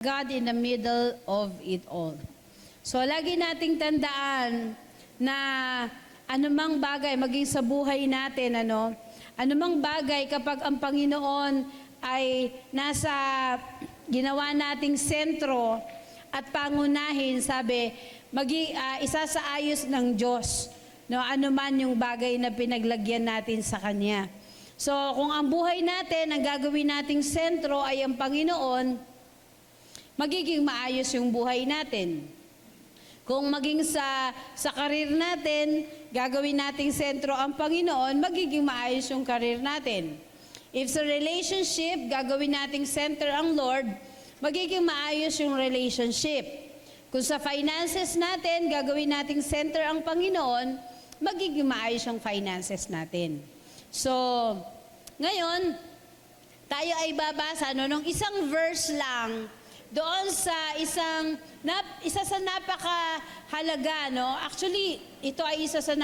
God in the middle of it all. So, lagi nating tandaan na anumang bagay, maging sa buhay natin, anumang bagay kapag ang Panginoon ay nasa ginawa nating sentro at pangunahin, sabi, isasaayos ng Diyos, anuman yung bagay na pinaglagyan natin sa Kanya. So, kung ang buhay natin, ang gagawin nating sentro ay ang Panginoon, magiging maayos yung buhay natin. Kung maging sa karir natin, gagawin nating sentro ang Panginoon, magiging maayos yung karir natin. If sa relationship, gagawin nating center ang Lord, magiging maayos yung relationship. Kung sa finances natin, gagawin nating center ang Panginoon, magiging maayos yung finances natin. So, ngayon, tayo ay babasa nung isang verse lang doon sa isa sa napakahalaga, Actually, ito ay isa sa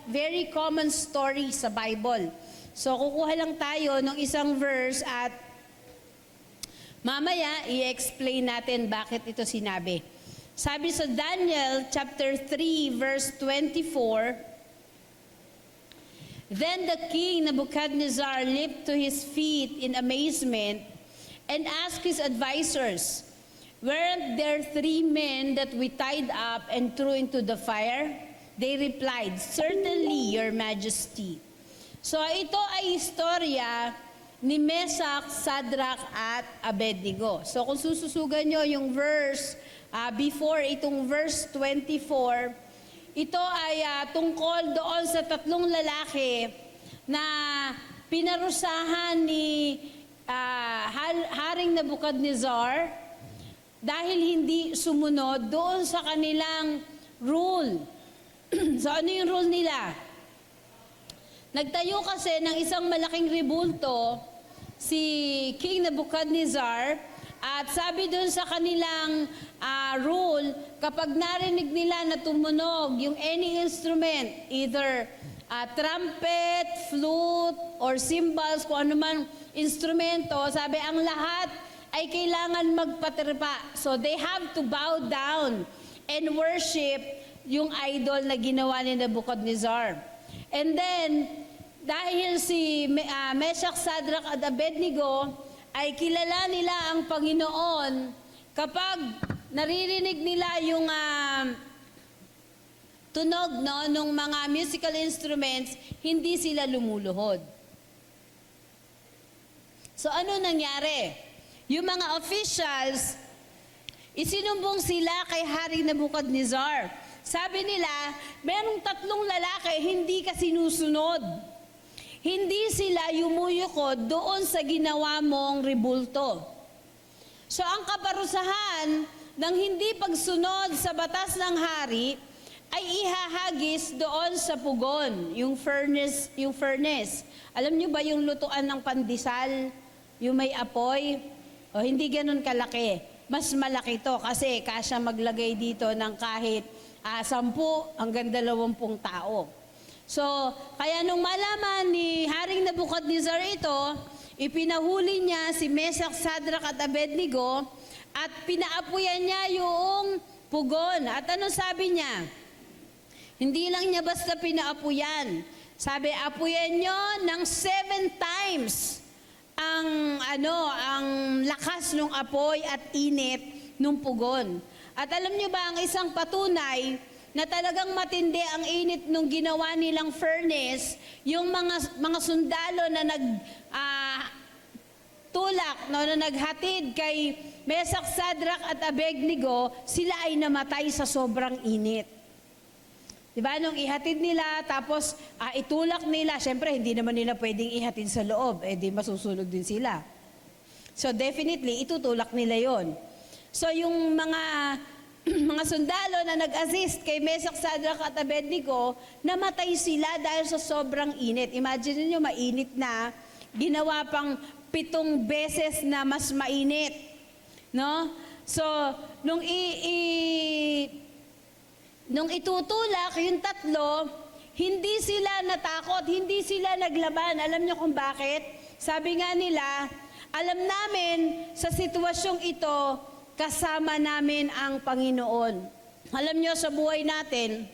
very common story sa Bible. So, kukuha lang tayo ng isang verse at mamaya i-explain natin bakit ito sinabi. Sabi sa Daniel chapter 3 verse 24, Then the king Nebuchadnezzar leaped to his feet in amazement and asked his advisors, "Weren't there 3 men that we tied up and threw into the fire?" They replied, "Certainly, Your Majesty." So ito ay istorya ni Meshach, Shadrach at Abednego. So kung sususugan nyo yung verse before itong verse 24, ito ay tungkol doon sa 3 lalaki na pinarusahan ni Haring Nebuchadnezzar dahil hindi sumunod doon sa kanilang rule. So ano yung rule nila? Nagtayo kasi ng isang malaking rebulto si King Nebuchadnezzar at sabi doon sa kanilang rule, kapag narinig nila na tumunog yung any instrument, either trumpet, flute, or cymbals, kung ano man instrumento, sabi ang lahat ay kailangan magpatripa. So they have to bow down and worship yung idol na ginawa ni Nebuchadnezzar. And then, dahil si Meshach, Shadrach at Abednego ay kilala nila ang Panginoon, kapag naririnig nila yung tunog nung mga musical instruments, hindi sila lumuluhod. So ano nangyari? Yung mga officials, isinumbong sila kay Haring Nebuchadnezzar. Sabi nila, merong 3 lalaki, hindi ka sinusunod. Hindi sila yumuyukod doon sa ginawa mong rebulto. So ang kaparusahan ng hindi pagsunod sa batas ng hari ay ihahagis doon sa pugon, yung furnace. Alam niyo ba yung lutuan ng pandesal, yung may apoy? O hindi ganun kalaki. Mas malaki to kasi kasya maglagay dito ng kahit 10 hanggang 20 tao. So, kaya nung malaman ni Haring Nebuchadnezzar ito, ipinahuli niya si Meshach, Shadrach at Abednego at pinaapuyan niya yung pugon. At ano sabi niya? Hindi lang niya basta pinaapuyan. Sabi, apuyan nyo ng 7 times ang lakas ng apoy at init ng pugon. At alam niyo ba ang isang patunay na talagang matindi ang init nung ginawa nilang furnace, yung mga sundalo na na naghatid kay Meshach, Shadrach at Abednego, sila ay namatay sa sobrang init. Diba? Nung ihatid nila, tapos itulak nila, syempre hindi naman nila pwedeng ihatid sa loob, di masusunog din sila. So definitely, itutulak nila yon. So yung mga sundalo na nag-assist kay Meshach, Shadrach at Abednego, namatay sila dahil sa sobrang init. Imagine niyo, mainit na, ginawa pang 7 beses na mas mainit. No? So, nung itutulak yung 3, hindi sila natakot, hindi sila naglaban. Alam niyo kung bakit? Sabi nga nila, Alam namin sa sitwasyong ito, kasama namin ang Panginoon. Alam nyo, sa buhay natin,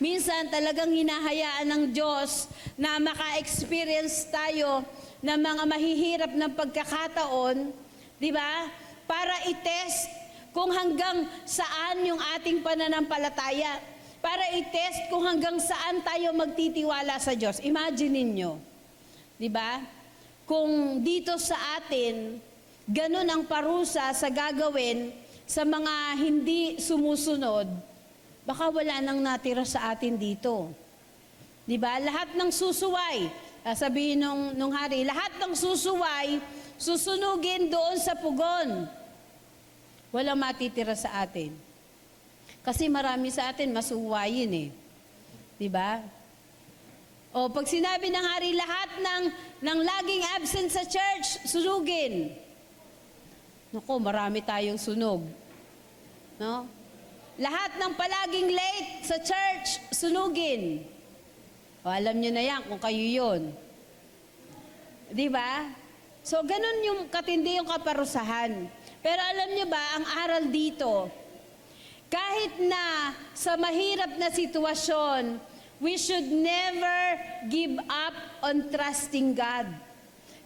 minsan talagang hinahayaan ng Diyos na maka-experience tayo ng mga mahihirap na pagkakataon, di ba? Para i-test kung hanggang saan yung ating pananampalataya. Para i-test kung hanggang saan tayo magtitiwala sa Diyos. Imagine ninyo, di ba? Kung dito sa atin, ganun ang parusa sa gagawin sa mga hindi sumusunod, baka wala nang natira sa atin dito. Di ba? Lahat ng susuway, sabihin nung hari, lahat ng susuway, susunugin doon sa pugon. Walang matitira sa atin. Kasi marami sa atin masuwayin eh. Di ba? O pag sinabi ng hari, lahat ng laging absent sa church, sunugin. Naku, marami tayong sunog. No? Lahat ng palaging late sa church, sunugin. O alam nyo na yan kung kayo yun. Di ba? So, ganun yung katindi yung kaparusahan. Pero alam nyo ba, ang aral dito, kahit na sa mahirap na sitwasyon, we should never give up on trusting God.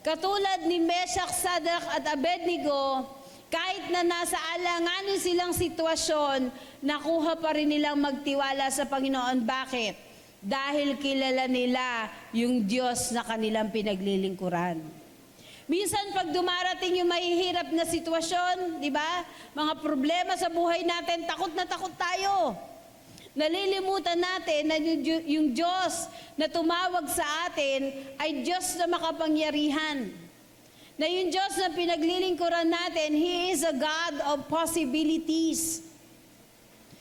Katulad ni Meshach, Sadrach at Abednego, kahit na nasa alanganin silang sitwasyon, nakuha pa rin nilang magtiwala sa Panginoon. Bakit? Dahil kilala nila yung Diyos na kanilang pinaglilingkuran. Minsan pag dumarating yung mahihirap na sitwasyon, di ba? Mga problema sa buhay natin, takot na takot tayo. Nalilimutan natin na yung Diyos na tumawag sa atin ay Diyos na makapangyarihan. Na yung Diyos na pinaglilingkuran natin, He is a God of possibilities.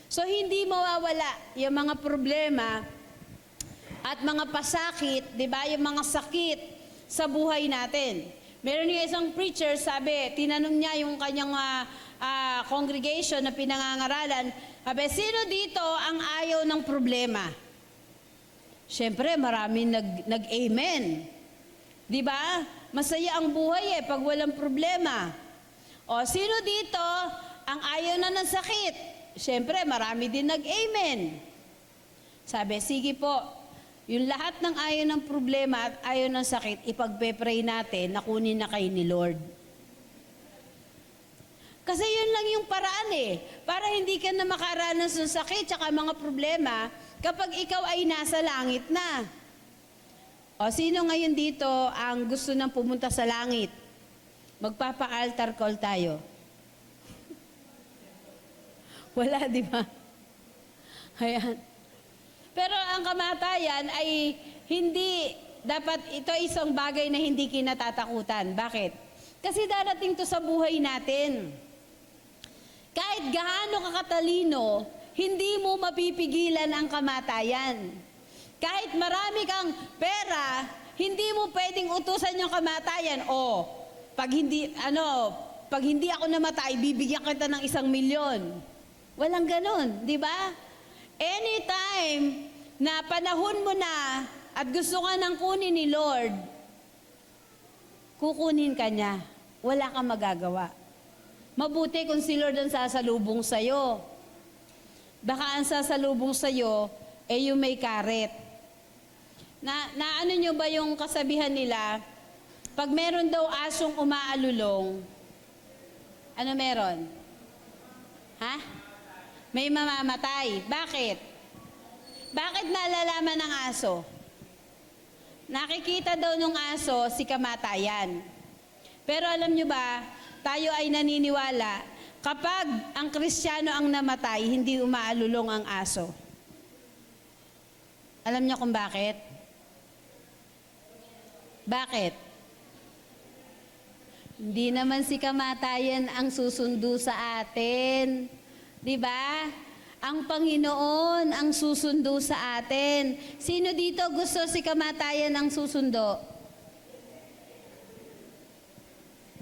So hindi mawawala yung mga problema at mga pasakit, di ba? Yung mga sakit sa buhay natin. Meron yung isang preacher, sabi, tinanong niya yung kanyang congregation na pinangangaralan, sabi, sino dito ang ayaw ng problema? Siyempre, maraming nag-amen. Di ba? Masaya ang buhay pag walang problema. O, sino dito ang ayaw na ng sakit? Siyempre, marami din nag-amen. Sabi, sige po, yung lahat ng ayaw ng problema at ayaw ng sakit, ipagpe-pray natin na kunin na kayo ni Lord. Kasi yun lang yung paraan para hindi ka na makaranas ng sakit tsaka mga problema kapag ikaw ay nasa langit na. O sino ngayon dito ang gusto nang pumunta sa langit? Magpapa-altar call tayo. Wala, di ba? Ayan. Pero ang kamatayan ay hindi, dapat ito isang bagay na hindi kinatatakutan. Bakit? Kasi darating to sa buhay natin. Kahit gaano kakatalino, hindi mo mapipigilan ang kamatayan. Kahit marami kang pera, hindi mo pwedeng utusan yung kamatayan. O, pag hindi ako namatay, bibigyan kita ng 1,000,000. Walang ganon, di ba? Anytime na panahon mo na at gusto ka nang kunin ni Lord, kukunin ka niya. Wala kang magagawa. Mabuti kung si Lord ang sasalubong sa'yo. Baka ang sasalubong sa'yo, yung may karet. Na ano nyo ba yung kasabihan nila? Pag meron daw asong umaalulong, ano meron? Ha? May mamamatay. Bakit? Bakit nalalaman ng aso? Nakikita daw ng aso si kamatayan. Pero alam nyo ba, tayo ay naniniwala, kapag ang Kristiyano ang namatay, hindi umaalulong ang aso. Alam nyo kung bakit? Bakit? Hindi naman si kamatayan ang susundo sa atin. Di ba? Ang Panginoon ang susundo sa atin. Sino dito gusto si kamatayan ang susundo?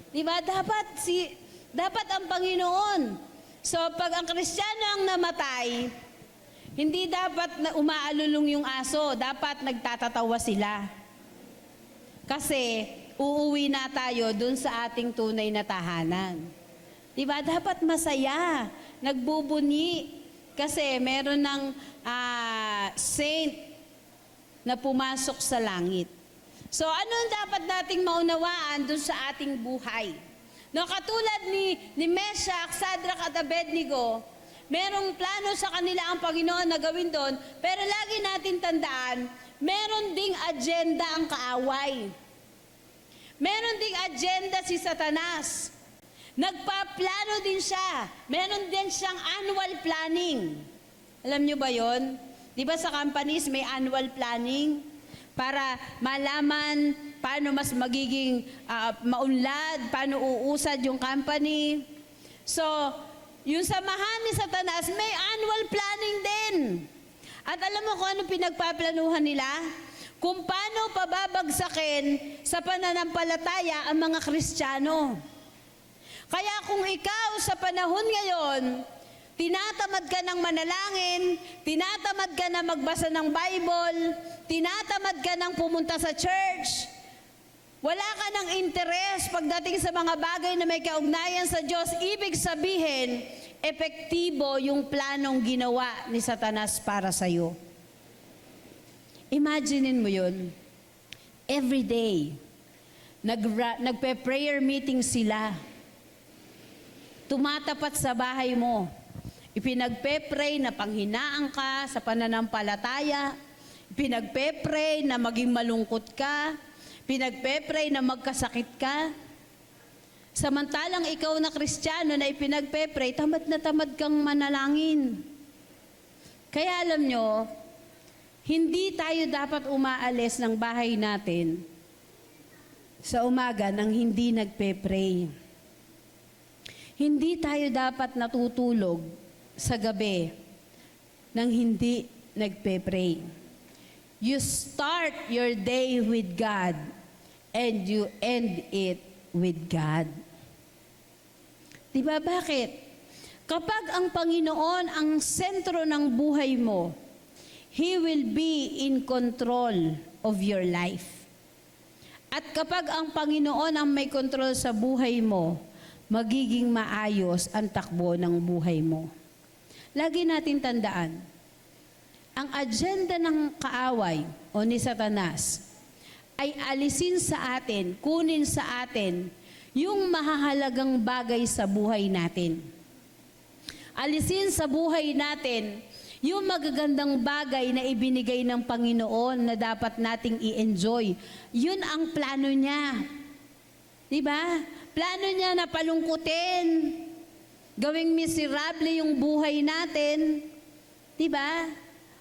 Di ba? Dapat ang Panginoon. So, pag ang Kristiyano ang namatay, hindi dapat na umaalulong yung aso. Dapat nagtatatawa sila. Kasi, uuwi na tayo dun sa ating tunay na tahanan. Diba? Dapat masaya, nagbubuni. Kasi meron ng saint na pumasok sa langit. So ano ang dapat nating maunawaan dun sa ating buhay? No, katulad ni Meshach, Shadrach at Abednego, merong plano sa kanila ang Panginoon na gawin doon, pero lagi natin tandaan, meron ding agenda ang kaaway. Meron ding agenda si Satanas. Nagpaplano din siya. Meron din siyang annual planning. Alam nyo ba yon? Di ba sa companies may annual planning? Para malaman paano mas magiging maunlad, paano uusad yung company. So, yung samahan ni Satanas, may annual planning din. At alam mo kung ano pinagpaplanuhan nila? Kung paano pababagsakin sa pananampalataya ang mga Kristiyano. Kaya kung ikaw sa panahon ngayon, tinatamad ka ng manalangin, tinatamad ka na magbasa ng Bible, tinatamad ka ng pumunta sa church, wala ka ng interes pagdating sa mga bagay na may kaugnayan sa Diyos, ibig sabihin, epektibo yung planong ginawa ni Satanas para sa iyo. Imaginein mo yun. Every day, nagpe-prayer meeting sila. Tumatapat sa bahay mo. Ipinagpe-pray na panghinaan ka sa pananampalataya. Ipinagpe-pray na maging malungkot ka. Pinagpe-pray na magkasakit ka. Samantalang ikaw na Kristiyano na ipinagpe-pray, tamad na tamad kang manalangin. Kaya alam nyo, hindi tayo dapat umaalis ng bahay natin sa umaga nang hindi nagpe-pray. Hindi tayo dapat natutulog sa gabi nang hindi nagpe-pray. You start your day with God and you end it with God. Diba bakit? Kapag ang Panginoon ang sentro ng buhay mo, He will be in control of your life. At kapag ang Panginoon ang may control sa buhay mo, magiging maayos ang takbo ng buhay mo. Lagi natin tandaan, ang agenda ng kaaway o ni Satanas ay alisin sa atin, kunin sa atin yung mahahalagang bagay sa buhay natin. Alisin sa buhay natin yung magagandang bagay na ibinigay ng Panginoon na dapat nating i-enjoy. Yun ang plano niya. Diba? Plano niya na palungkutin, gawing miserable yung buhay natin. Diba?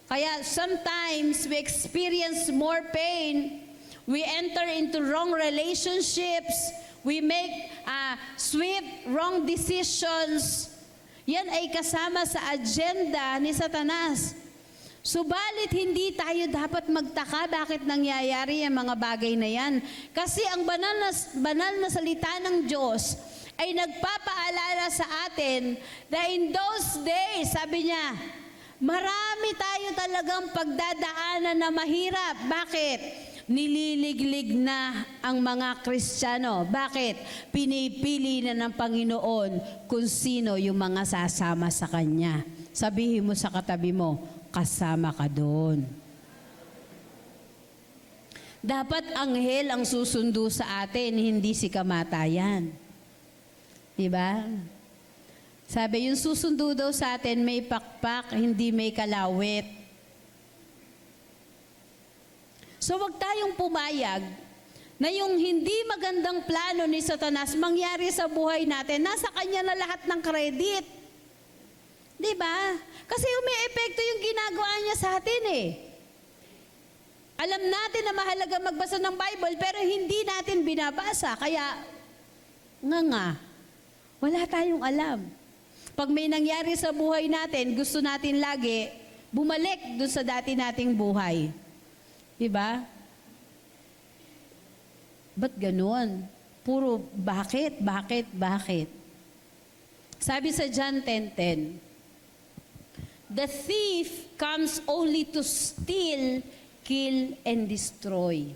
Kaya sometimes we experience more pain. We enter into wrong relationships. We make swift, wrong decisions. Yan ay kasama sa agenda ni Satanas. Subalit hindi tayo dapat magtaka bakit nangyayari ang mga bagay na yan. Kasi ang banal na salita ng Diyos ay nagpapaalala sa atin na in those days, sabi niya, marami tayo talagang pagdadaanan na mahirap. Bakit? Nililiglig na ang mga Kristiyano. Bakit? Pinipili na ng Panginoon kung sino yung mga sasama sa Kanya. Sabihin mo sa katabi mo, kasama ka doon. Dapat anghel ang susundo sa atin, hindi si kamatayan. Diba? Sabi, yung susundo daw sa atin, may pakpak, hindi may kalawit. So wag tayong pumayag na yung hindi magandang plano ni Satanas mangyari sa buhay natin, nasa kanya na lahat ng credit. Diba? Kasi umi-epekto yung ginagawa niya sa atin eh. Alam natin na mahalaga magbasa ng Bible, pero hindi natin binabasa. Kaya, wala tayong alam. Pag may nangyari sa buhay natin, gusto natin lagi bumalik doon sa dati nating buhay. Diba? Ba't ganun? Puro bakit? Sabi sa John 10:10, the thief comes only to steal, kill, and destroy.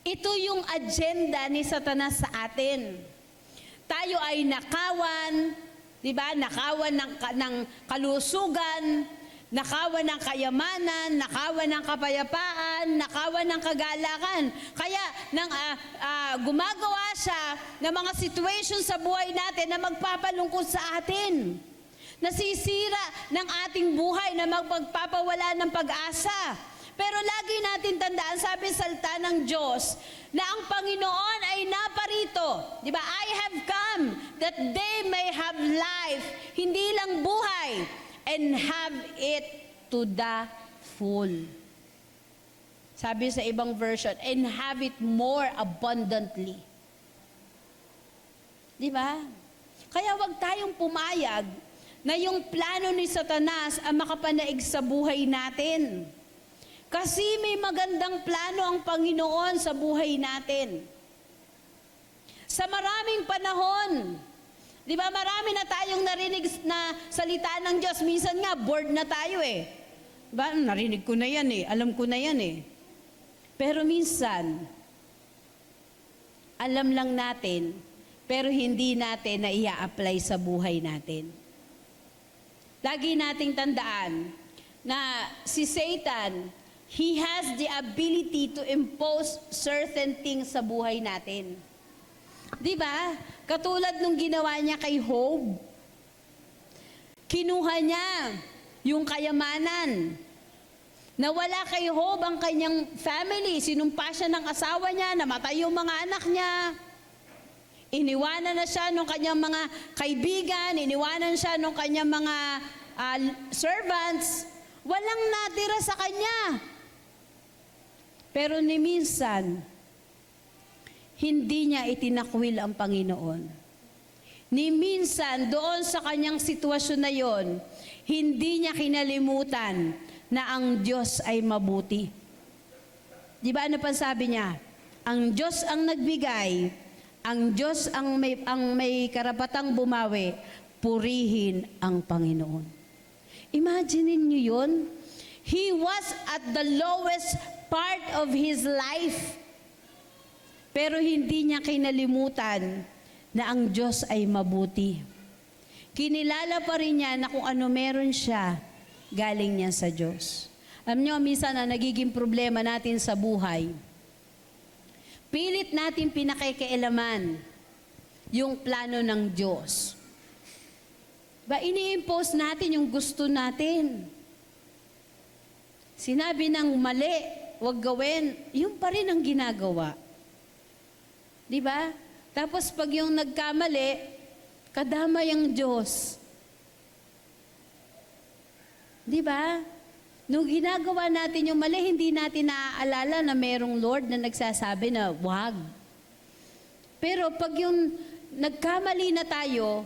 Ito yung agenda ni Satanas sa atin. Tayo ay nakawan, di ba? Nakawan ng kalusugan, nakawan ng kayamanan, nakawan ng kapayapaan, nakawan ng kagalakan. Kaya gumagawa siya ng mga situation sa buhay natin na magpapalungkot sa atin. Nasisira ng ating buhay na magpapawala ng pag-asa. Pero lagi natin tandaan, sabi sa salita ng Diyos, na ang Panginoon ay naparito. Di ba? I have come that they may have life, hindi lang buhay, and have it to the full. Sabi sa ibang version, and have it more abundantly. Di ba? Kaya wag tayong pumayag na yung plano ni Satanas ang makapanaig sa buhay natin. Kasi may magandang plano ang Panginoon sa buhay natin. Sa maraming panahon, di ba marami na tayong narinig na salita ng Diyos. Minsan nga, bored na tayo eh. Diba? Narinig ko na yan eh. Alam ko na yan eh. Pero minsan, alam lang natin, pero hindi natin na i-apply sa buhay natin. Lagi nating tandaan na si Satan, he has the ability to impose certain things sa buhay natin. Di ba? Katulad nung ginawa niya kay Job. Kinuha niya yung kayamanan. Nawala kay Job ang kanyang family. Sinumpa siya ng asawa niya, namatay yung mga anak niya. Iniwanan na siya ng kanyang mga kaibigan, iniwanan siya ng kanyang mga servants. Walang natira sa kanya. Pero ni minsan, hindi niya itinakwil ang Panginoon. Ni minsan, doon sa kanyang sitwasyon na yon, hindi niya kinalimutan na ang Diyos ay mabuti. Di ba ano pa sabi niya? Ang Diyos ang nagbigay, ang Diyos ang may karapatang bumawi, purihin ang Panginoon. Imagine niyo yun. He was at the lowest part of his life. Pero hindi niya kinalimutan na ang Diyos ay mabuti. Kinilala pa rin niya na kung ano meron siya, galing niya sa Diyos. Alam niyo, minsan na nagiging problema natin sa buhay, pilit natin pinakikialaman yung plano ng Diyos. Ba, ini-impose natin yung gusto natin. Sinabi ng mali, huwag gawin, yun pa rin ang ginagawa. Di ba? Tapos pag yung nagkamali, kadamay ang Diyos. Di ba? Nung ginagawa natin yung mali, hindi natin naaalala na merong Lord na nagsasabi na wag. Pero pag yung nagkamali na tayo,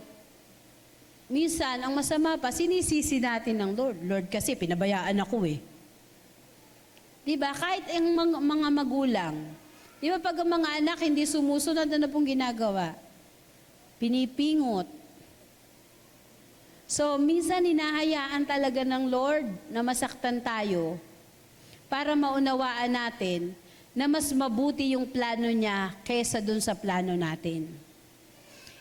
minsan, ang masama pa, sinisisi natin ng Lord. Lord, kasi pinabayaan ako eh. Di ba? Kahit ang mga magulang, di ba pag ang mga anak hindi sumusunod, na pong ginagawa? Pinipingot. So, minsan hinahayaan talaga ng Lord na masaktan tayo para maunawaan natin na mas mabuti yung plano niya kaysa dun sa plano natin.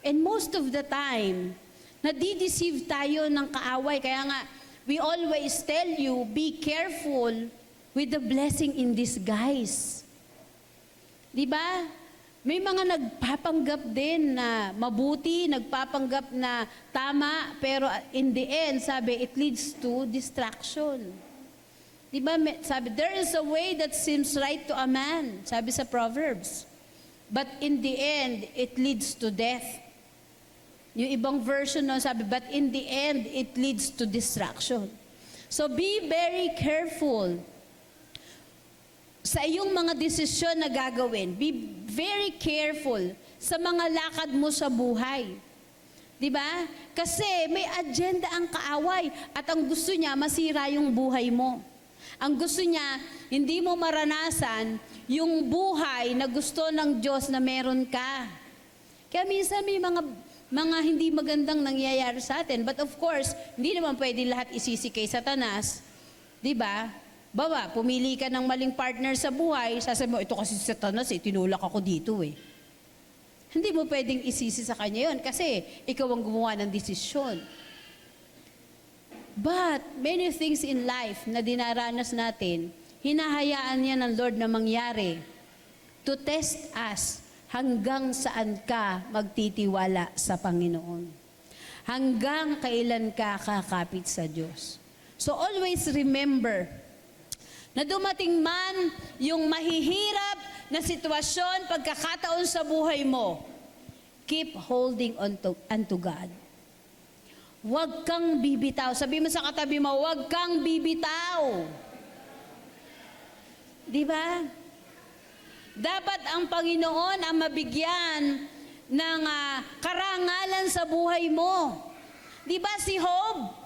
And most of the time, nadideceive tayo ng kaaway. Kaya nga, we always tell you, be careful with the blessing in disguise. Di ba? May mga nagpapanggap din na mabuti, nagpapanggap na tama, pero in the end, sabi, it leads to distraction. Di ba? Sabi, there is a way that seems right to a man, sabi sa Proverbs. But in the end, it leads to death. Yung ibang version no, sabi, but in the end, it leads to distraction. So be very careful sa iyong mga desisyon na gagawin. Be very careful sa mga lakad mo sa buhay. Diba? Kasi may agenda ang kaaway at ang gusto niya masira yung buhay mo. Ang gusto niya, hindi mo maranasan yung buhay na gusto ng Diyos na meron ka. Kaya minsan may mga hindi magandang nangyayari sa atin. But of course, hindi naman pwede lahat isisi kay Satanas. Diba? Bawa, pumili ka ng maling partner sa buhay, sasabi mo, ito kasi si Satanas, tinulak ako dito eh. Hindi mo pwedeng isisi sa kanya yon kasi ikaw ang gumawa ng desisyon. But many things in life na dinaranas natin, hinahayaan niya ng Lord na mangyari to test us hanggang saan ka magtitiwala sa Panginoon. Hanggang kailan ka kakapit sa Diyos. So always remember na dumating man yung mahihirap na sitwasyon, pagkakataon sa buhay mo, keep holding on unto God. Huwag kang bibitaw. Sabi mo sa katabi mo, huwag kang bibitaw. Di ba? Dapat ang Panginoon ang mabigyan ng karangalan sa buhay mo. Di ba si Job?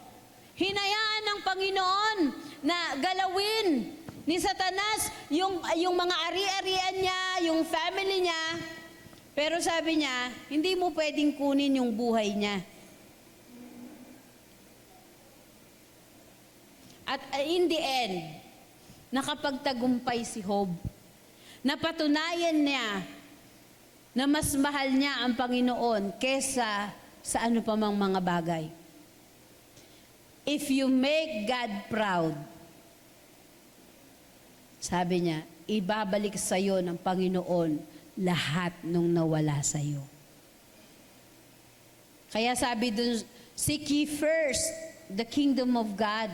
Hinayaan ng Panginoon na galawin ni Satanas yung mga ari-arian niya, yung family niya. Pero sabi niya, hindi mo pwedeng kunin yung buhay niya. At in the end, nakapagtagumpay si Job. Napatunayan niya na mas mahal niya ang Panginoon kesa sa ano pa mang mga bagay. If you make God proud, sabi niya, ibabalik sa iyo ng Panginoon lahat nung nawala sa iyo. Kaya sabi dun, seek ye first the kingdom of God,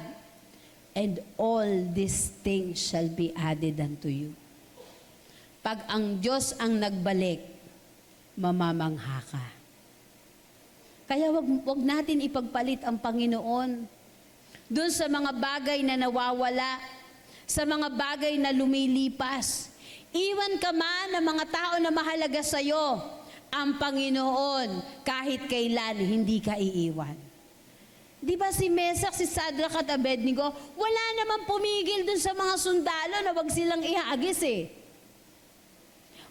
and all these things shall be added unto you. Pag ang Diyos ang nagbalik, mamamangha ka. Kaya wag natin ipagpalit ang Panginoon doon sa mga bagay na nawawala, sa mga bagay na lumilipas. Iwan ka man ng mga tao na mahalaga sa iyo, ang Panginoon kahit kailan hindi ka iiwan. Di ba si Mesak, si Sadrach at Abednego, wala naman pumigil dun sa mga sundalo na wag silang ihagis eh.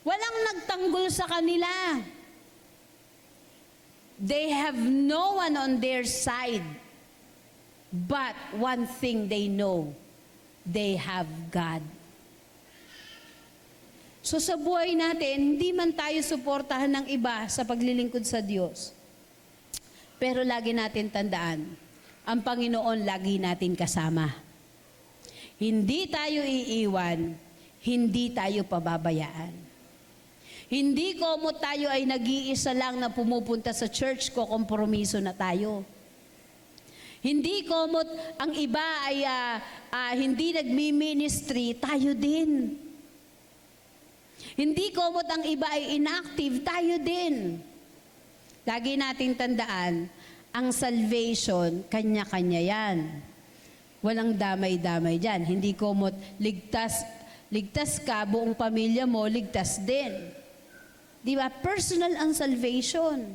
Walang nagtanggol sa kanila. They have no one on their side. But one thing they know, they have God. So sa buhay natin, hindi man tayo suportahan ng iba sa paglilingkod sa Diyos. Pero lagi natin tandaan, ang Panginoon lagi natin kasama. Hindi tayo iiwan, hindi tayo pababayaan. Hindi komot tayo ay nag-iisa lang na pumupunta sa church ko, kompromiso na tayo. Hindi komot ang iba ay hindi nagmi-ministry, tayo din. Hindi komot ang iba ay inactive, tayo din. Lagi nating tandaan, ang salvation, kanya-kanya yan. Walang damay-damay dyan. Hindi komot, ligtas ka, buong pamilya mo, ligtas din. Di ba? Personal ang salvation.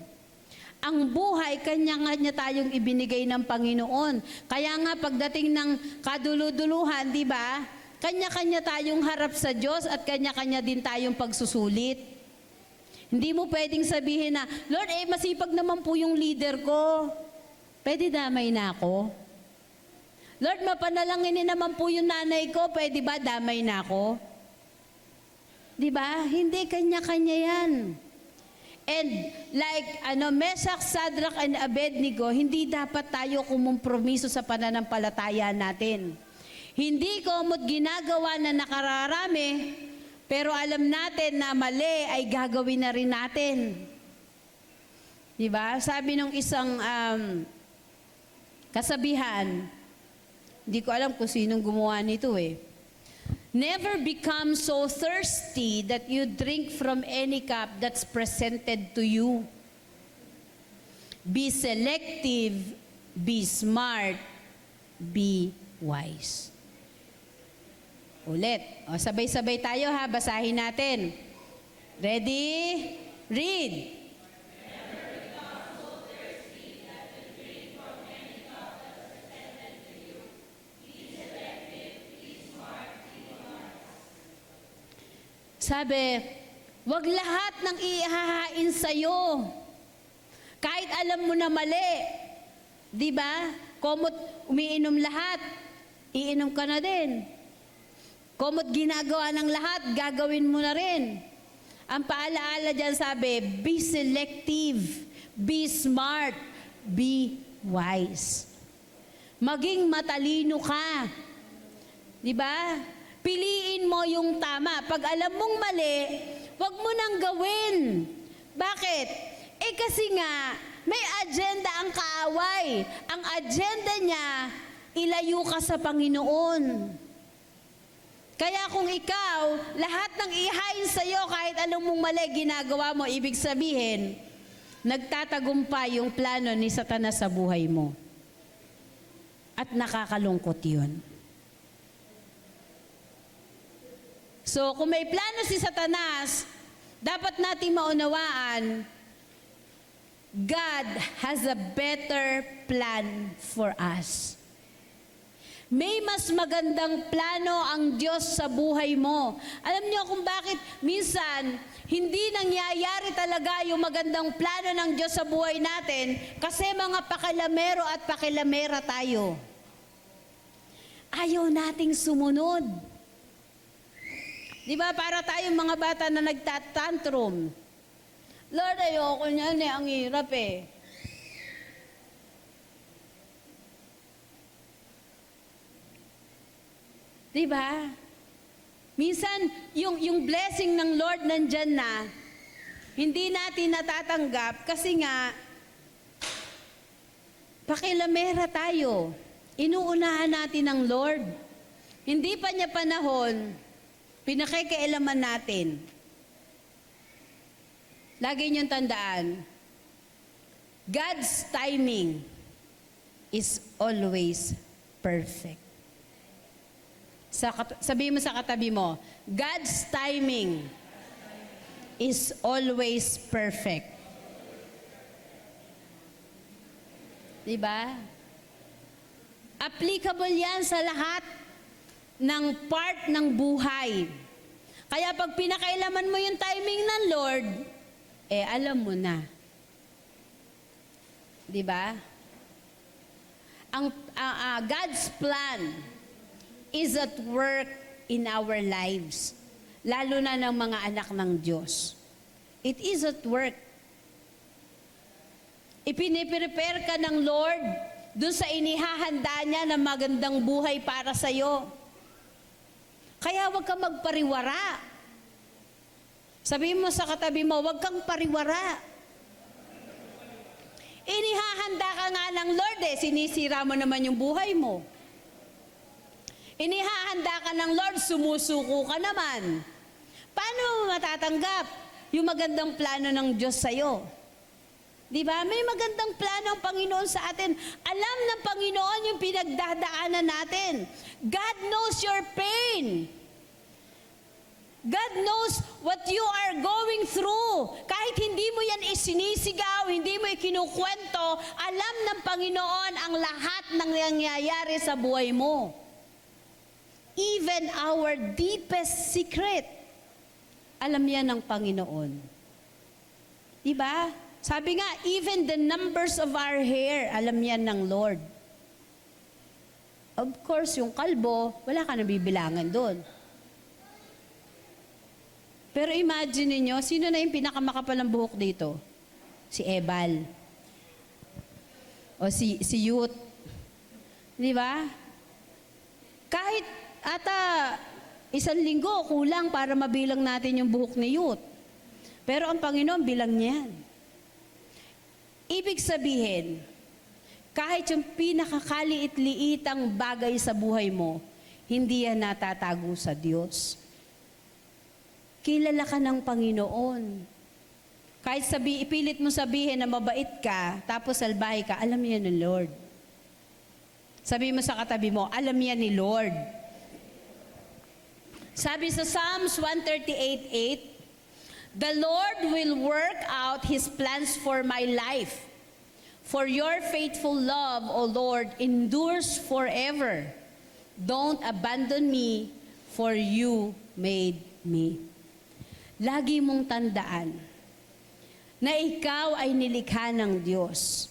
Ang buhay, kanya-kanya tayong ibinigay ng Panginoon. Kaya nga pagdating ng kaduluduluhan, di ba? Kanya-kanya tayong harap sa Diyos at kanya-kanya din tayong pagsusulit. Hindi mo pwedeng sabihin na, Lord, masipag naman po yung leader ko. Pwede damay na ako? Lord, mapanalangin naman po yung nanay ko. Pwede ba damay na ako? Di ba? Hindi, kanya-kanya yan. And like Mesak, Sadrach, and Abednego, hindi dapat tayo kumompromiso sa pananampalataya natin. Hindi komot ginagawa na nakararami, pero alam natin na mali ay gagawin na rin natin. Diba? Sabi nung isang kasabihan, hindi ko alam kung sinong gumawa nito eh. Never become so thirsty that you drink from any cup that's presented to you. Be selective, be smart, be wise. Ulit. O, sabay-sabay tayo ha, basahin natin. Ready? Read. Sabi, wag lahat ng ihahain sa'yo. Kahit alam mo na mali. Di ba? Komot umiinom lahat, iinom ka na din. Kumot ginagawa ng lahat, gagawin mo na rin. Ang paalaala dyan sabi, be selective, be smart, be wise. Maging matalino ka. Di ba? Piliin mo yung tama. Pag alam mong mali, huwag mo nang gawin. Bakit? Kasi nga, may agenda ang kaaway. Ang agenda niya, ilayo ka sa Panginoon. Kaya kung ikaw, lahat ng ihain sa'yo, kahit anong mong mali ginagawa mo, ibig sabihin, nagtatagumpay yung plano ni Satanas sa buhay mo. At nakakalungkot yun. So, kung may plano si Satanas, dapat nating maunawaan, God has a better plan for us. May mas magandang plano ang Diyos sa buhay mo. Alam niyo kung bakit minsan hindi nangyayari talaga yung magandang plano ng Diyos sa buhay natin kasi mga pakilamero at pakilamera tayo. Ayaw nating sumunod. Di ba para tayong mga bata na nagtatantrum? Lord, ayoko niyan ang hirap eh. Diba? Minsan, yung blessing ng Lord nandyan na, hindi natin natatanggap kasi nga, pakilamera tayo. Inuunahan natin ang Lord. Hindi pa niya panahon, pinakikialaman natin. Lagi niyong tandaan, God's timing is always perfect. Sabihin mo sa katabi mo, God's timing is always perfect. Diba? Applicable yan sa lahat ng part ng buhay. Kaya pag pinakailaman mo yung timing ng Lord, alam mo na. Diba? God's plan is at work in our lives. Lalo na ng mga anak ng Diyos. It is at work. Ipiniprepare ka ng Lord doon sa inihahanda niya na magandang buhay para sa'yo. Kaya huwag kang magpariwara. Sabihin mo sa katabi mo, huwag kang pariwara. Inihahanda ka nga ng Lord sinisira mo naman yung buhay mo. Inihahanda ka ng Lord, sumusuko ka naman. Paano mo matatanggap yung magandang plano ng Diyos sa'yo? Diba? May magandang plano ang Panginoon sa atin. Alam ng Panginoon yung pinagdadaanan natin. God knows your pain. God knows what you are going through. Kahit hindi mo yan isinisigaw, hindi mo ikinukwento, alam ng Panginoon ang lahat ng nangyayari sa buhay mo. Even our deepest secret, alam yan ng Panginoon. Diba? Sabi nga, even the numbers of our hair, alam yan ng Lord. Of course, yung kalbo, wala ka nabibilangan doon. Pero imagine niyo, sino na yung pinakamakapal ng buhok dito? Si Ebal. O si Youth. Diba? Kahit isang linggo kulang para mabilang natin yung buhok ni Youth. Pero ang Panginoon bilang niyan. Ibig sabihin, kahit yung pinakakaliit-liitang bagay sa buhay mo, hindi yan natatago sa Diyos. Kilala ka ng Panginoon. Kahit ipilit mo sabihin na mabait ka, tapos salbahe ka, alam yan ng Lord. Sabi mo sa katabi mo, alam yan ni Lord. Sabi sa Psalms 138:8, the Lord will work out His plans for my life. For your faithful love, O Lord, endures forever. Don't abandon me, for you made me. Lagi mong tandaan na ikaw ay nilikha ng Diyos.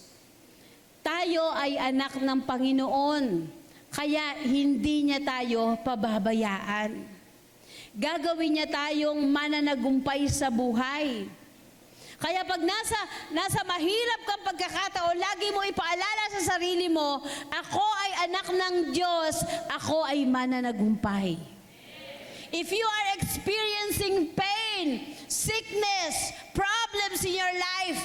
Tayo ay anak ng Panginoon, kaya hindi niya tayo pababayaan. Gagawin niya tayong mananagumpay sa buhay. Kaya pag nasa mahirap kang pagkakataon, lagi mo ipaalala sa sarili mo, ako ay anak ng Diyos, ako ay mananagumpay. If you are experiencing pain, sickness, problems in your life,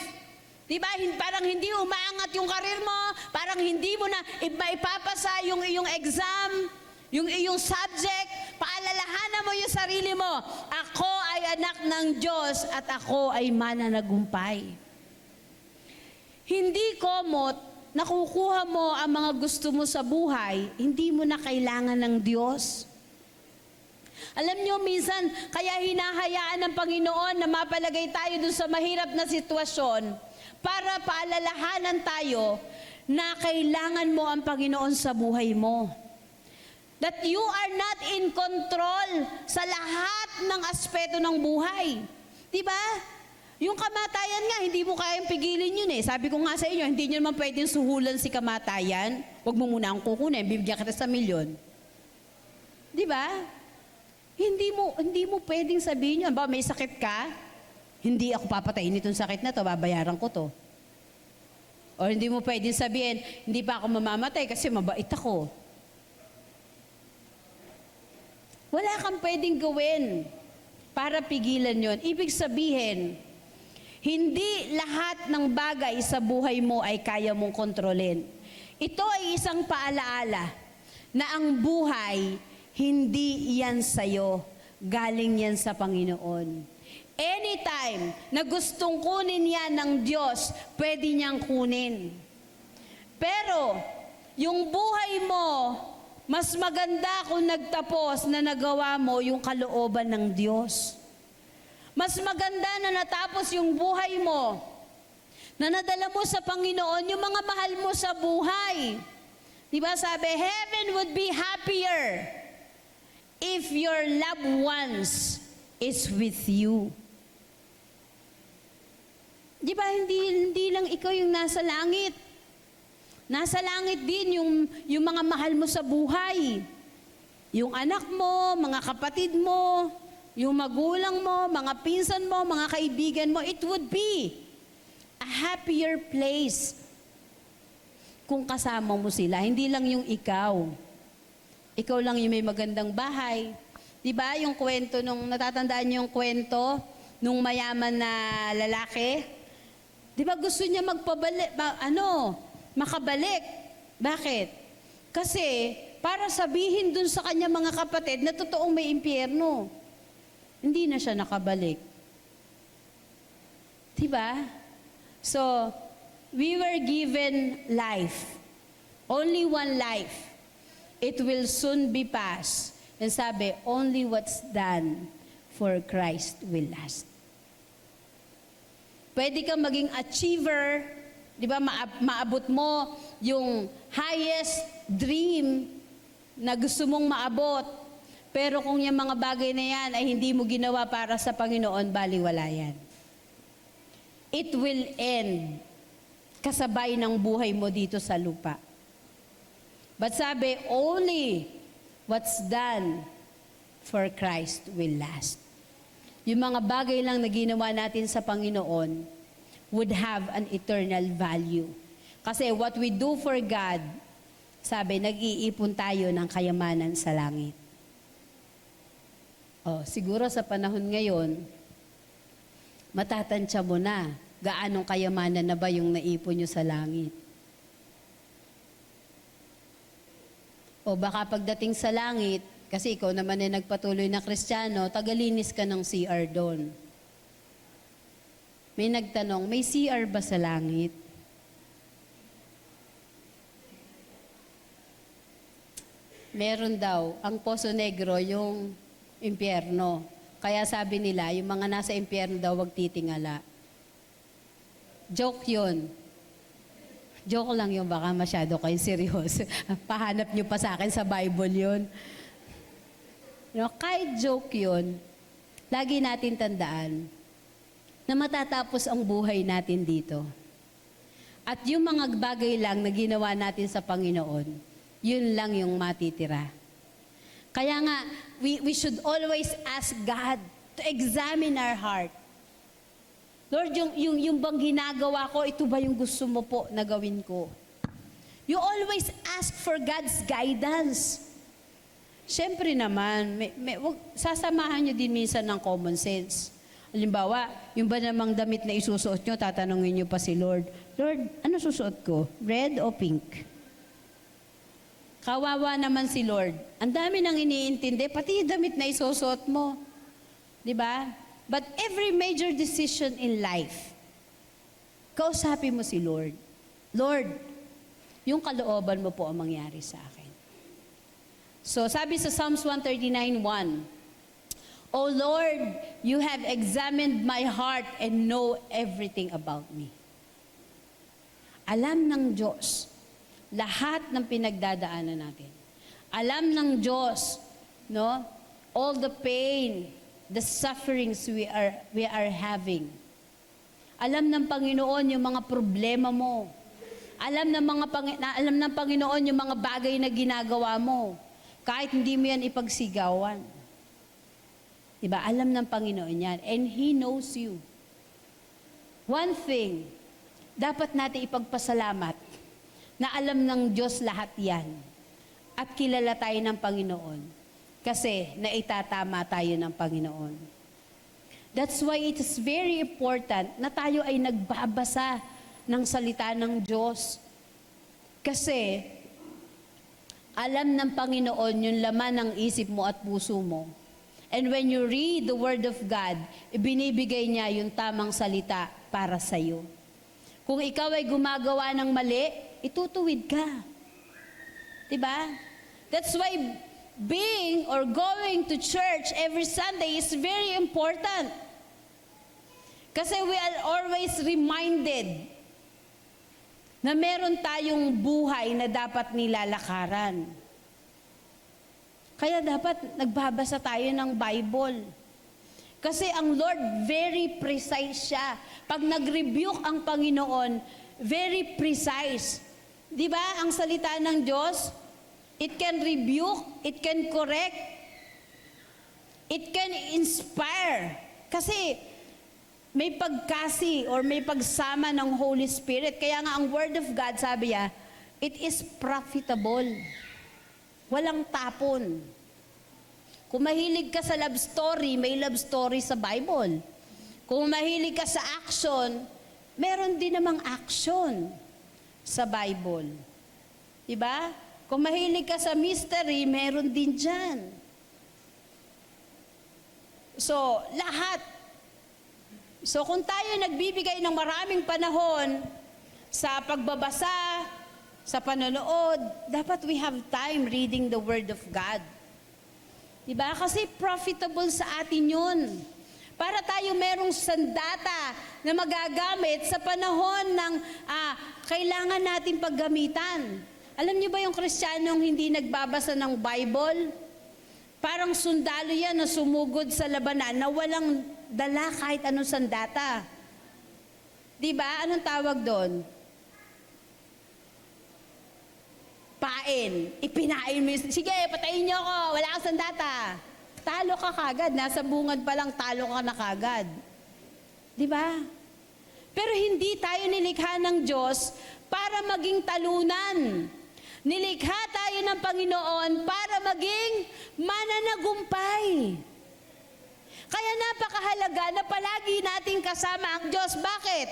diba, parang hindi umaangat yung karir mo, parang hindi mo na maipapasa yung iyong exam, yung iyong subject, paalalahanan mo yung sarili mo, ako ay anak ng Diyos at ako ay mananagumpay. Hindi komot, nakukuha mo ang mga gusto mo sa buhay, hindi mo na kailangan ng Diyos. Alam nyo, minsan, kaya hinahayaan ng Panginoon na mapalagay tayo dun sa mahirap na sitwasyon para paalalahanan tayo na kailangan mo ang Panginoon sa buhay mo. That you are not in control sa lahat ng aspeto ng buhay. Diba? Yung kamatayan nga, hindi mo kayang pigilin yun eh. Sabi ko nga sa inyo, hindi nyo naman pwedeng suhulan si kamatayan. Huwag mo muna ang kukunin, bibigyan kita sa milyon. Diba? Hindi mo pwedeng sabihin yun. Ba, may sakit ka? Hindi ako papatayin itong sakit na to, babayaran ko to. O hindi mo pwedeng sabihin, hindi pa ako mamamatay kasi mabait ako. Wala kang pwedeng gawin para pigilan yon. Ibig sabihin, hindi lahat ng bagay sa buhay mo ay kaya mong kontrolin. Ito ay isang paalaala na ang buhay, hindi yan sa'yo. Galing yan sa Panginoon. Anytime na gustong kunin yan ng Diyos, pwede niyang kunin. Pero, yung buhay mo, mas maganda kung nagtapos na nagawa mo yung kalooban ng Diyos. Mas maganda na natapos yung buhay mo, na nadala mo sa Panginoon yung mga mahal mo sa buhay. Diba sabi, heaven would be happier if your loved ones is with you. Diba hindi lang ikaw yung nasa langit. Nasa langit din yung mga mahal mo sa buhay. Yung anak mo, mga kapatid mo, yung magulang mo, mga pinsan mo, mga kaibigan mo, it would be a happier place kung kasama mo sila. Hindi lang yung ikaw. Ikaw lang yung may magandang bahay. Diba yung kwento natatandaan niyo yung kwento nung mayaman na lalaki? Diba gusto niya makabalik. Bakit? Kasi, para sabihin dun sa kanya mga kapatid na totoong may impyerno. Hindi na siya nakabalik. Diba? So, we were given life. Only one life. It will soon be past. And sabi, only what's done for Christ will last. Pwede kang maging achiever, di ba, maabot mo yung highest dream na gusto mong maabot. Pero kung yung mga bagay na yan ay hindi mo ginawa para sa Panginoon, baliwala yan. It will end kasabay ng buhay mo dito sa lupa. But sabi, only what's done for Christ will last. Yung mga bagay lang na ginawa natin sa Panginoon would have an eternal value. Kasi what we do for God, sabi, nag-iipon tayo ng kayamanan sa langit. Siguro sa panahon ngayon, matatansya mo na gaanong kayamanan na ba yung naipon nyo sa langit. O baka pagdating sa langit, kasi ikaw naman ay nagpatuloy na Kristiyano, tagalinis ka ng CR doon. May nagtanong, may CR ba sa langit? Meron daw. Ang Poso Negro, yung impyerno. Kaya sabi nila, yung mga nasa impyerno daw, wag titingala. Joke yun. Joke lang yun, baka masyado kayo seryoso. Pahanap nyo pa sa akin sa Bible yun. Kahit joke yun, lagi natin tandaan na matatapos ang buhay natin dito. At yung mga bagay lang na ginawa natin sa Panginoon, yun lang yung matitira. Kaya nga, we should always ask God to examine our heart. Lord, yung bang ginagawa ko, ito ba yung gusto mo po na gawin ko? You always ask for God's guidance. Siyempre naman, sasamahan nyo din minsan ng common sense. Halimbawa, yung ba namang damit na isusuot nyo, tatanungin nyo pa si Lord, Lord, ano susuot ko? Red o pink? Kawawa naman si Lord. Ang dami nang iniintindi, pati yung damit na isusuot mo. Di ba? But every major decision in life, kausapin mo si Lord. Lord, yung kalooban mo po ang mangyari sa akin. So, sabi sa Psalms 139:1, O Lord, you have examined my heart and know everything about me. Alam ng Diyos lahat ng pinagdadaanan natin. Alam ng Diyos, no? All the pain, the sufferings we are having. Alam ng Panginoon yung mga problema mo. Alam ng Panginoon yung mga bagay na ginagawa mo. Kahit hindi mo yan ipagsigawan. Diba? Alam ng Panginoon yan. And He knows you. One thing, dapat natin ipagpasalamat na alam ng Diyos lahat yan. At kilala tayo ng Panginoon. Kasi naitatama tayo ng Panginoon. That's why it is very important na tayo ay nagbabasa ng salita ng Diyos. Kasi alam ng Panginoon yung laman ng isip mo at puso mo. And when you read the Word of God, ibinibigay niya yung tamang salita para sa iyo. Kung ikaw ay gumagawa ng mali, itutuwid ka. Diba? That's why being or going to church every Sunday is very important. Kasi we are always reminded na meron tayong buhay na dapat nilalakaran. Kaya dapat nagbabasa tayo ng Bible. Kasi ang Lord, very precise siya. Pag nag-rebuke ang Panginoon, very precise. Di ba ang salita ng Diyos? It can rebuke, it can correct, it can inspire. Kasi may pagkasi or may pagsama ng Holy Spirit. Kaya nga ang Word of God, sabi niya, it is profitable. Walang tapon. Kung mahilig ka sa love story, may love story sa Bible. Kung mahilig ka sa action, meron din namang action sa Bible. Diba? Kung mahilig ka sa mystery, meron din dyan. So, lahat. So, kung tayo nagbibigay ng maraming panahon sa pagbabasa, sa panonood, dapat we have time reading the Word of God. Diba? Kasi profitable sa atin yun. Para tayo merong sandata na magagamit sa panahon ng kailangan natin paggamitan. Alam niyo ba yung Kristiyanong hindi nagbabasa ng Bible? Parang sundalo yan na sumugod sa labanan na walang dala kahit anong sandata. Diba? Anong tawag doon? Pain. Ipinain mo. Sige, patayin niyo ako. Wala kang sandata. Talo ka kagad. Nasa bungad pa lang, talo ka na kagad. Diba? Pero hindi tayo nilikha ng Diyos para maging talunan. Nilikha tayo ng Panginoon para maging mananagumpay. Kaya napakahalaga na palagi nating kasama ang Diyos. Bakit?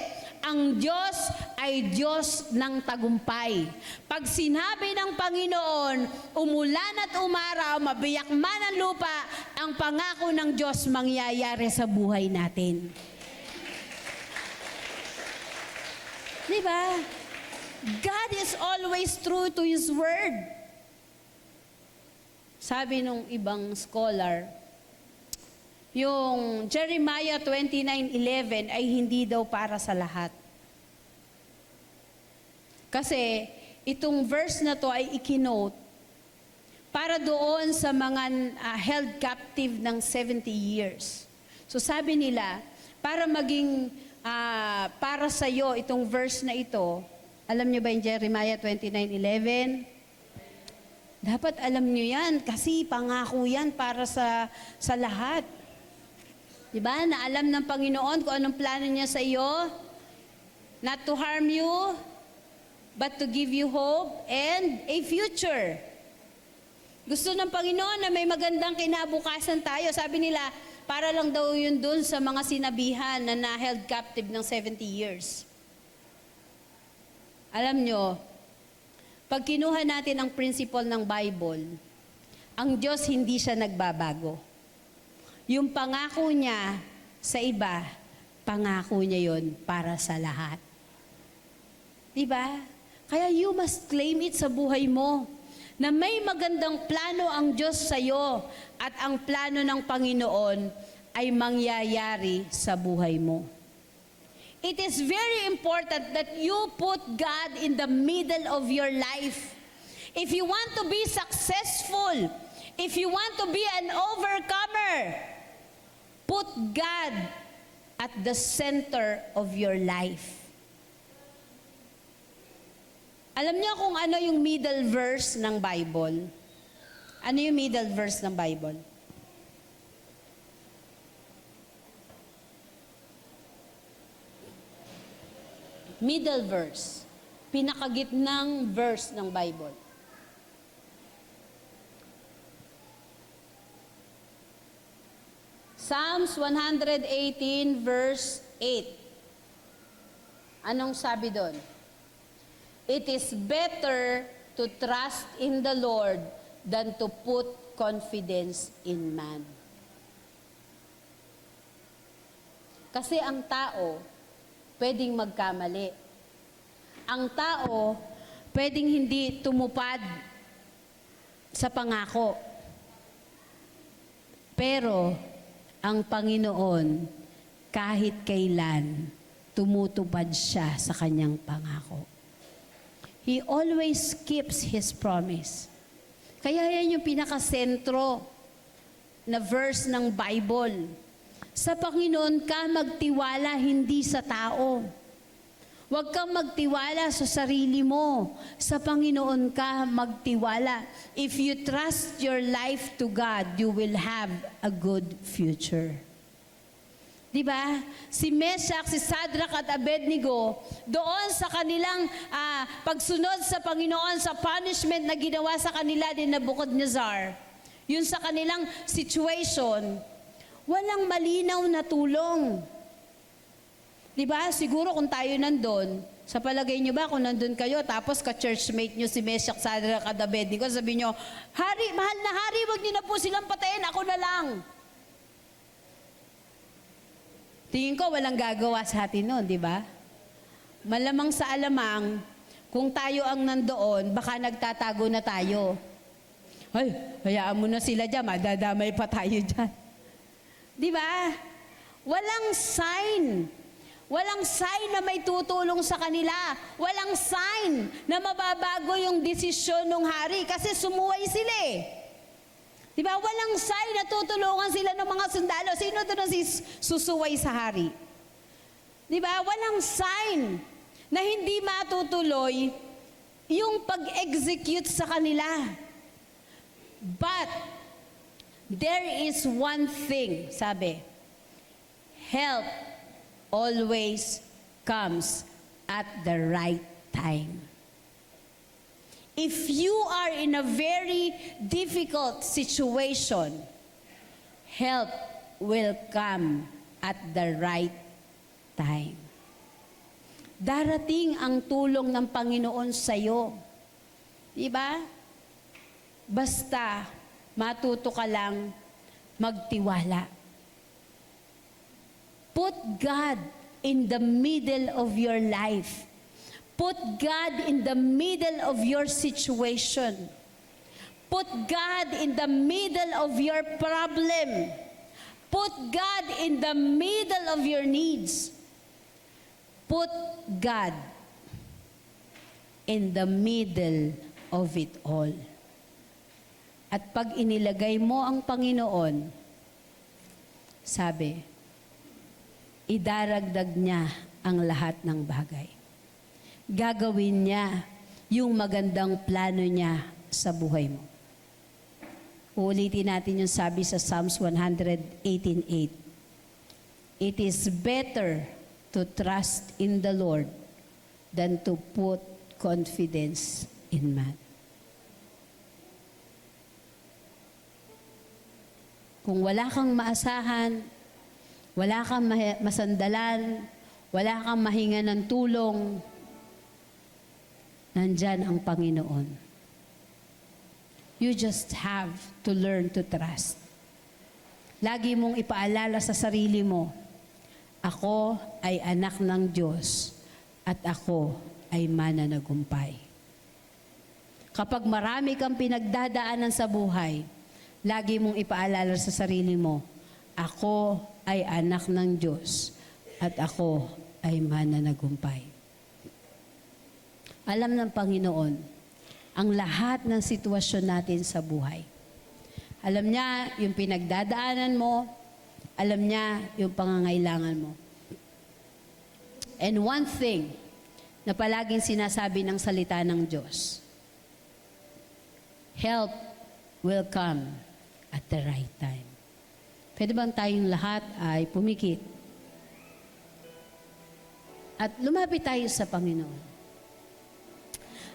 Ang Diyos ay Diyos ng tagumpay. Pag sinabi ng Panginoon, umulan at umaraw, mabiyak man ang lupa, ang pangako ng Diyos mangyayari sa buhay natin. Diba? God is always true to His Word. Sabi nung ibang scholar, yung Jeremiah 29:11 ay hindi daw para sa lahat. Kasi itong verse na to ay ikinote para doon sa mga held captive ng 70 years. So sabi nila, para maging para sa iyo itong verse na ito, alam niyo ba yung Jeremiah 29:11? Dapat alam nyo yan kasi pangako yan para sa lahat. Diba? Na alam ng Panginoon kung anong plano niya sa iyo. Not to harm you, but to give you hope and a future. Gusto ng Panginoon na may magandang kinabukasan tayo. Sabi nila, para lang daw yun dun sa mga sinabihan na na-held captive ng 70 years. Alam nyo, pag kinuha natin ang principle ng Bible, ang Diyos hindi siya nagbabago. Yung pangako niya sa iba, pangako niya yon para sa lahat. Diba? Kaya you must claim it sa buhay mo na may magandang plano ang Diyos sa iyo at ang plano ng Panginoon ay mangyayari sa buhay mo. It is very important that you put God in the middle of your life. If you want to be successful, if you want to be an overcomer, put God at the center of your life. Alam niyo kung ano yung middle verse ng Bible? Ano yung middle verse ng Bible? Middle verse. Pinakagitnang verse ng Bible. Psalms 118 verse 8. Anong sabi doon? It is better to trust in the Lord than to put confidence in man. Kasi ang tao, pwedeng magkamali. Ang tao, pwedeng hindi tumupad sa pangako. Pero, ang Panginoon, kahit kailan, tumutupad siya sa kanyang pangako. He always keeps His promise. Kaya yan yung pinakasentro na verse ng Bible. Sa Panginoon ka magtiwala, hindi sa tao. Huwag kang magtiwala sa sarili mo. Sa Panginoon ka magtiwala. If you trust your life to God, you will have a good future. Diba? Si Meshach, si Shadrach at Abednego, doon sa kanilang pagsunod sa Panginoon, sa punishment na ginawa sa kanila ni Nebuchadnezzar, yun sa kanilang situation, walang malinaw na tulong. Diba? Siguro kung tayo nandun, sa palagay nyo ba kung nandun kayo, tapos ka-churchmate nyo si Meshach, Shadrach at Abednego, sabi nyo, Hari, mahal na hari, wag nyo na po silang patayin, ako na lang. Tingin ko walang gagawa sa atin noon, di ba? Malamang sa alamang, kung tayo ang nandoon, baka nagtatago na tayo. Ay, hayaan mo na sila dyan, madadamay pa tayo dyan. Di ba? Walang sign. Walang sign na may tutulong sa kanila. Walang sign na mababago yung desisyon ng hari kasi sumuway sila eh. Di ba? Walang sign na tutulungan sila ng mga sundalo. Sino doon ang susuway sa hari? Di ba? Walang sign na hindi matutuloy yung pag-execute sa kanila. But, there is one thing, sabi, help always comes at the right time. If you are in a very difficult situation, help will come at the right time. Darating ang tulong ng Panginoon sa iyo. Diba? Basta matuto ka lang magtiwala. Put God in the middle of your life. Put God in the middle of your situation. Put God in the middle of your problem. Put God in the middle of your needs. Put God in the middle of it all. At pag inilagay mo ang Panginoon, sabi, idaragdag niya ang lahat ng bagay. Gagawin niya yung magandang plano niya sa buhay mo. Uulitin natin yung sabi sa Psalms 118:8. It is better to trust in the Lord than to put confidence in man. Kung wala kang maasahan, wala kang masandalan, wala kang mahinga ng tulong, nandyan ang Panginoon. You just have to learn to trust. Lagi mong ipaalala sa sarili mo, ako ay anak ng Diyos at ako ay mananagumpay. Kapag marami kang pinagdadaanan sa buhay, lagi mong ipaalala sa sarili mo, ako ay anak ng Diyos at ako ay mananagumpay. Alam ng Panginoon ang lahat ng sitwasyon natin sa buhay. Alam niya yung pinagdadaanan mo, alam niya yung pangangailangan mo. And one thing na palaging sinasabi ng salita ng Diyos, help will come at the right time. Pwede bang tayong lahat ay pumikit at lumapit tayo sa Panginoon?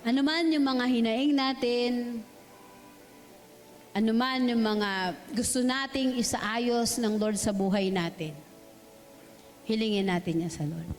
Ano man yung mga hinaing natin, ano man yung mga gusto nating isaayos ng Lord sa buhay natin, hilingin natin niya sa Lord.